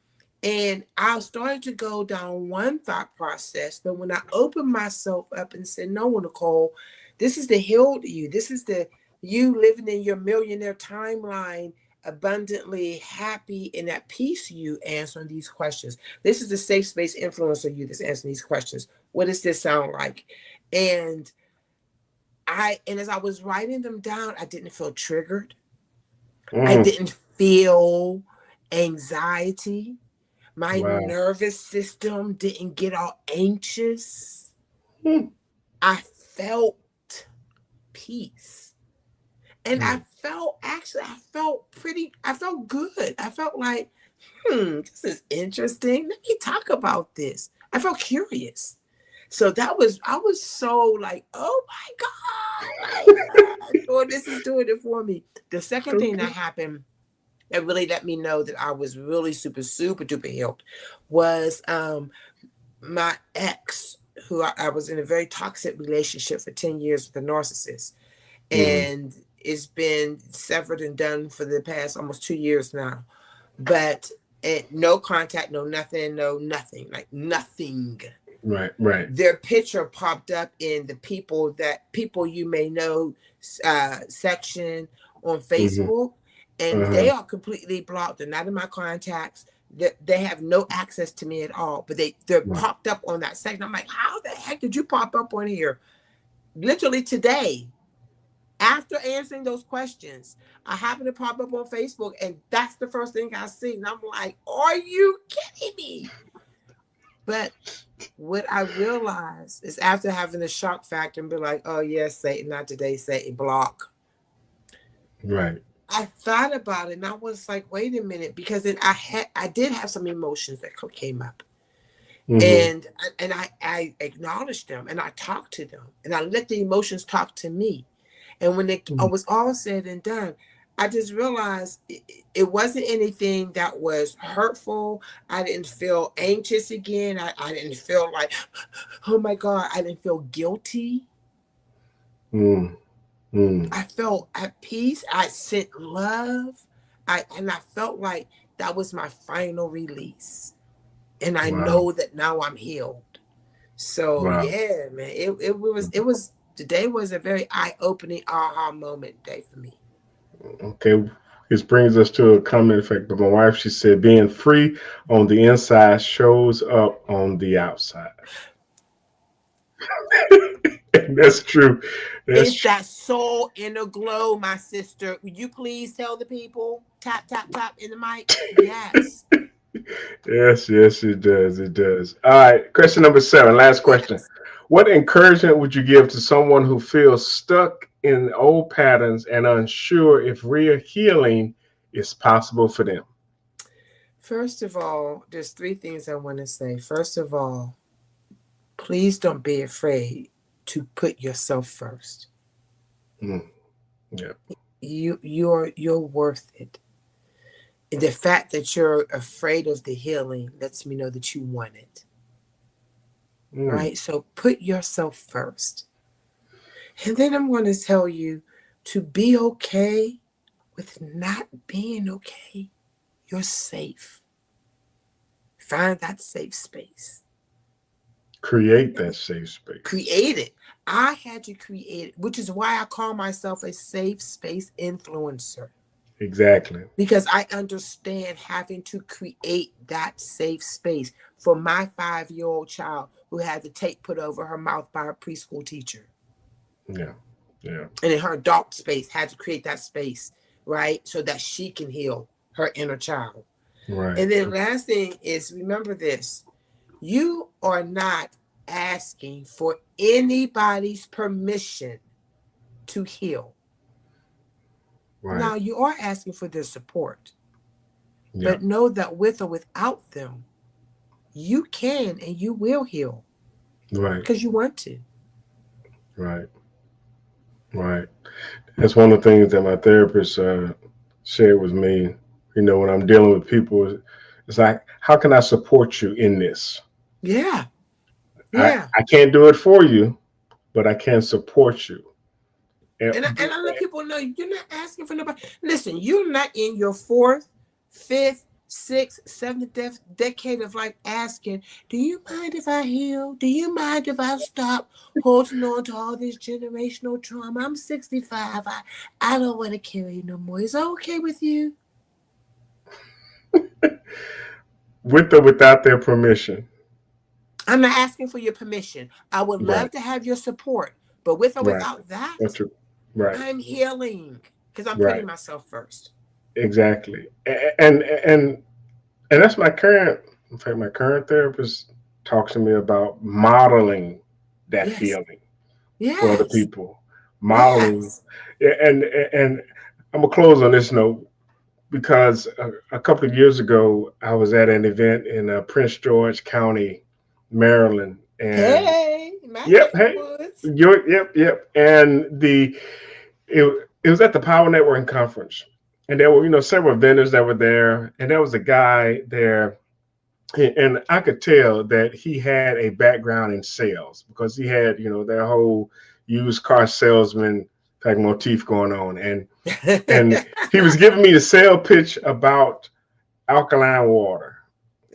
And I started to go down one thought process, but when I opened myself up and said, no, Nicole, this is the healed you. This is the you living in your millionaire timeline, abundantly happy and at peace you answering these questions. This is the safe space influencer you that's answering these questions. What does this sound like? And as I was writing them down, I didn't feel triggered. I Mm, didn't feel anxiety. My wow. nervous system didn't get all anxious. Mm, I felt peace. And I mm, felt good. I felt like, this is interesting. Let me talk about this. I felt curious. So I was so like, oh my God, Lord, this is doing it for me. The second thing that okay. happened that really let me know that I was really super duper healed was my ex, who I was in a very toxic relationship for 10 years with a narcissist. Mm, And it's been severed and done for the past almost 2 years now. But no contact, no nothing, like nothing. right, right. Their picture popped up in the people you may know section on Mm-hmm. Facebook, and they Uh-huh. are completely blocked. They're not in my contacts. They have no access to me at all. But they're Right. popped up on that section. I'm like, how the heck did you pop up on here? Literally today, after answering those questions, I happened to pop up on Facebook, and that's the first thing I see. And I'm like, are you kidding me? But what I realized is after having the shock factor and be like, oh, yes, Satan, not today, Satan, block. Right. I thought about it and I was like, wait a minute, because I did have some emotions that came up. Mm-hmm. And I acknowledged them and I talked to them and I let the emotions talk to me. And when it was all said and done, I just realized it wasn't anything that was hurtful. I didn't feel anxious again. I didn't feel like, oh my God, I didn't feel guilty. Mm, mm, I felt at peace. I sent love. And I felt like that was my final release. And I wow. know that now I'm healed. So Wow. yeah, man, it was today was a very eye-opening aha moment day for me. Okay. This brings us to a comment effect. But my wife, she said, being free on the inside shows up on the outside. And that's true. That's It's true. that soul inner glow, my sister. Would you please tell the people? Tap, tap, tap in the mic. Yes. Yes, yes, it does. It does. All right. Question number 7. Last question. Yes. What encouragement would you give to someone who feels stuck in old patterns and unsure if real healing is possible for them? First of all, there's 3 things I want to say. First of all, please don't be afraid to put yourself first. Mm, yeah. You're worth it. The fact that you're afraid of the healing lets me know that you want it. Right? So put yourself first. And then I'm going to tell you to be okay with not being okay. You're safe. Find that safe space. Create that safe space. Create it. I had to create it, which is why I call myself a safe space influencer. Exactly. Because I understand having to create that safe space for my 5-year-old child who had the tape put over her mouth by her preschool teacher. Yeah. Yeah. And in her adult space, had to create that space, right? So that she can heal her inner child. Right. And then last thing is, remember this. You are not asking for anybody's permission to heal. Right. Now, you are asking for their support. Yeah. But know that with or without them, you can and you will heal. Right. Because you want to. Right. Right. That's one of the things that my therapist shared with me. You know, when I'm dealing with people, it's like, how can I support you in this? Yeah. Yeah. I can't do it for you, but I can support you. And I let people know you're not asking for nobody. Listen, you're not in your 4th, 5th, 6th, 7th decade of life asking, do you mind if I heal? Do you mind if I stop holding on to all this generational trauma? I'm 65. I don't want to carry no more. Is that okay with you? With or without their permission. I'm not asking for your permission. I would love to have your support. But with or without that, right. I'm healing because I'm Right. putting myself first. Exactly. And that's my current, in fact, my current therapist talks to me about modeling that Yes. healing Yes. for other people. Modeling. Yes. And I'm going to close on this note because a couple of years ago, I was at an event in Prince George County, Maryland. And hey. Yep. And it was at the Power Networking Conference. And there were, several vendors that were there. And there was a guy there. And I could tell that he had a background in sales because he had, their whole used car salesman type motif going on. And he was giving me the sale pitch about alkaline water.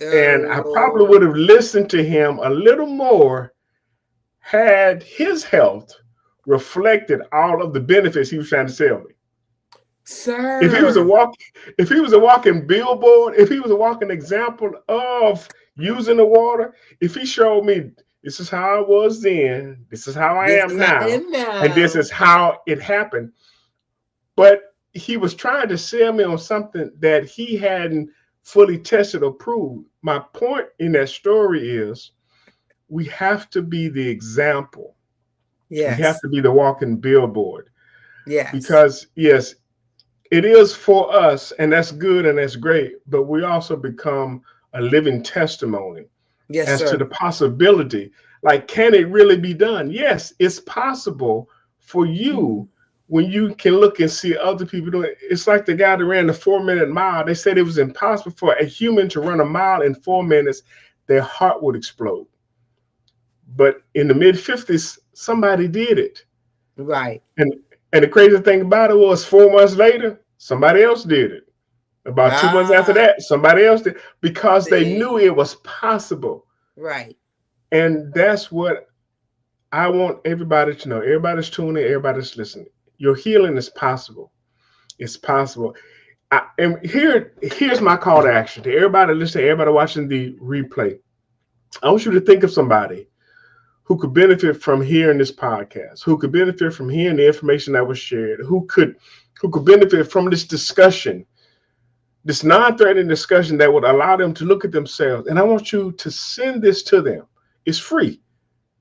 And I probably would have listened to him a little more had his health reflected all of the benefits he was trying to sell me. Sir. If he was a walking billboard, if he was a walking example of using the water, if he showed me this is how I was then, this is how I am now, and this is how it happened. But he was trying to sell me on something that he hadn't fully tested or proved. My point in that story is we have to be the example. Yes. We have to be the walking billboard. Yes. Because, yes, it is for us, and that's good and that's great, but we also become a living testimony as to the possibility. Like, can it really be done? Yes, it's possible for you when you can look and see other people doing it. It's like the guy that ran the 4-minute mile. They said it was impossible for a human to run a mile in 4 minutes. Their heart would explode. But in the mid-50s, somebody did it. Right. And the crazy thing about it was 4 months later, somebody else did it. About 2 months after that, somebody else did, because they knew it was possible. Right. And that's what I want everybody to know. Everybody's tuning in, everybody's listening. Your healing is possible. It's possible. And here's my call to action to everybody listening, everybody watching the replay. I want you to think of somebody who could benefit from hearing this podcast, who could benefit from hearing the information that was shared, who could benefit from this discussion, this non-threatening discussion that would allow them to look at themselves. And I want you to send this to them. It's free.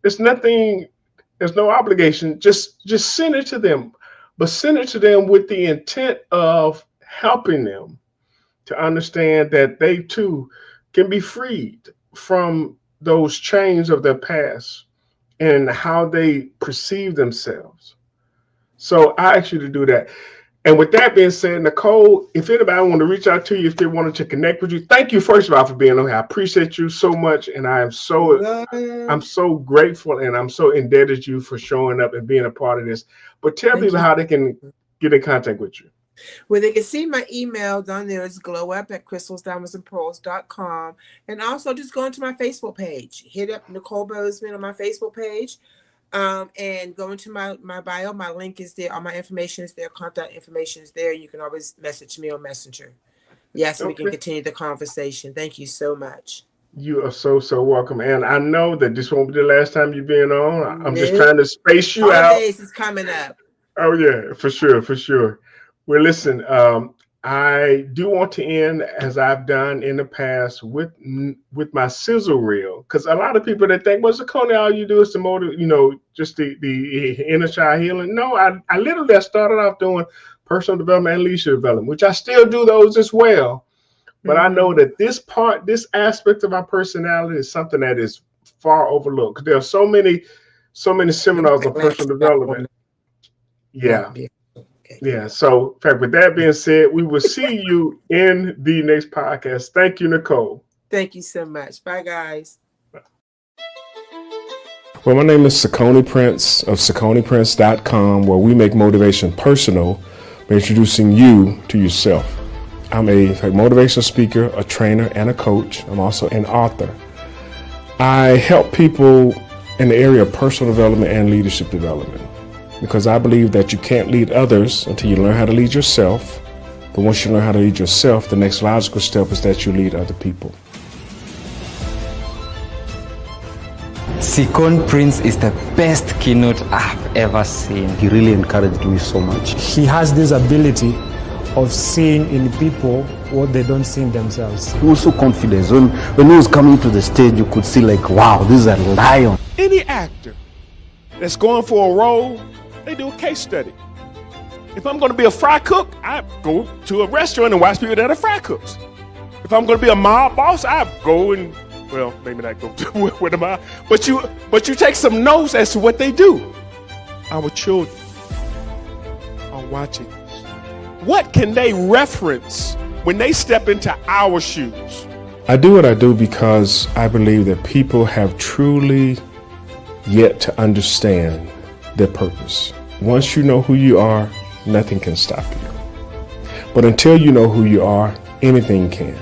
There's nothing, there's no obligation. Just send it to them, but send it to them with the intent of helping them to understand that they too can be freed from those chains of their past and how they perceive themselves. So I ask you to do that. And with that being said, Nicole, if anybody want to reach out to you, if they wanted to connect with you, thank you first of all for being on here. I appreciate you so much, and I'm so grateful, and I'm so indebted to you for showing up and being a part of this. But tell people how they can get in contact with you. Well, they can see my email down there. It's glowup@crystalsdiamondsandpearls.com. And also just go into my Facebook page. Hit up Nicole Bozeman on my Facebook page. And go into my bio. My link is there. All my information is there. Contact information is there. You can always message me on Messenger. Yes, we can continue the conversation. Thank you so much. You are so welcome. And I know that this won't be the last time you've been on. I'm just trying to space you out. Holidays is coming up. Oh, yeah, for sure. Well, listen, I do want to end, as I've done in the past, with my sizzle reel, because a lot of people that think, well, Zacone, all you do is to motivate, just the inner child healing. No, I literally started off doing personal development and leadership development, which I still do those as well. But I know that this aspect of our personality is something that is far overlooked. There are so many seminars on personal development. Yeah. So, in fact, with that being said, we will see you in the next podcast. Thank you, Nicole. Thank you so much. Bye, guys. Well, my name is Zacone Prince of SaconePrince.com, where we make motivation personal by introducing you to yourself. I'm a motivational speaker, a trainer, and a coach. I'm also an author. I help people in the area of personal development and leadership development, because I believe that you can't lead others until you learn how to lead yourself. But once you learn how to lead yourself, the next logical step is that you lead other people. Zacone Prince is the best keynote I've ever seen. He really encouraged me so much. He has this ability of seeing in people what they don't see in themselves. He was so confident. When he was coming to the stage, you could see like, wow, this is a lion. Any actor that's going for a role, they do a case study. If I'm going to be a fry cook, I go to a restaurant and watch people that are fry cooks. If I'm going to be a mob boss, I go and, well, maybe not go to with a mob, but you take some notes as to what they do. Our children are watching us. What can they reference when they step into our shoes? I do what I do because I believe that people have truly yet to understand their purpose. Once you know who you are, nothing can stop you. But until you know who you are, anything can.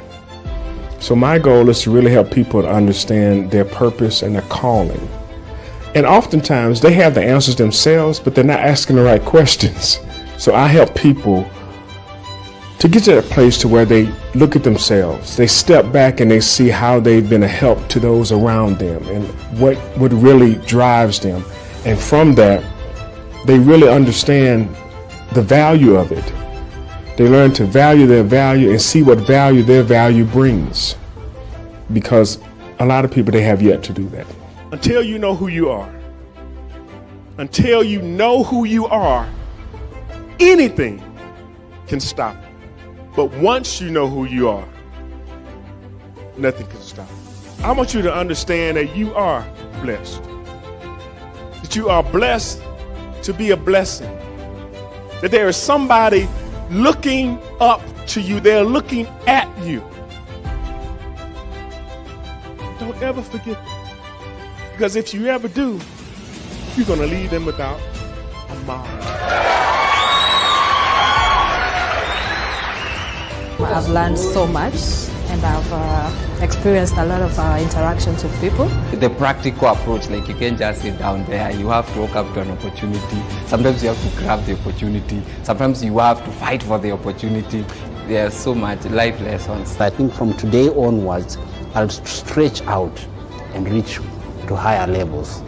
So my goal is to really help people to understand their purpose and their calling. And oftentimes they have the answers themselves, but they're not asking the right questions. So I help people to get to that place to where they look at themselves, they step back and they see how they've been a help to those around them and what really drives them. And from that, they really understand the value of it. They learn to value their value and see what value their value brings. Because a lot of people, they have yet to do that. Until you know who you are, anything can stop you. But once you know who you are, nothing can stop you. I want you to understand that you are blessed. That you are blessed to be a blessing. That there is somebody looking up to you. They're looking at you. Don't ever forget that. Because if you ever do, you're going to leave them without a model. I've learned so much, and I've experienced a lot of interactions with people. The practical approach, like you can't just sit down there. You have to walk up to an opportunity. Sometimes you have to grab the opportunity. Sometimes you have to fight for the opportunity. There's so much life lessons. I think from today onwards, I'll stretch out and reach to higher levels.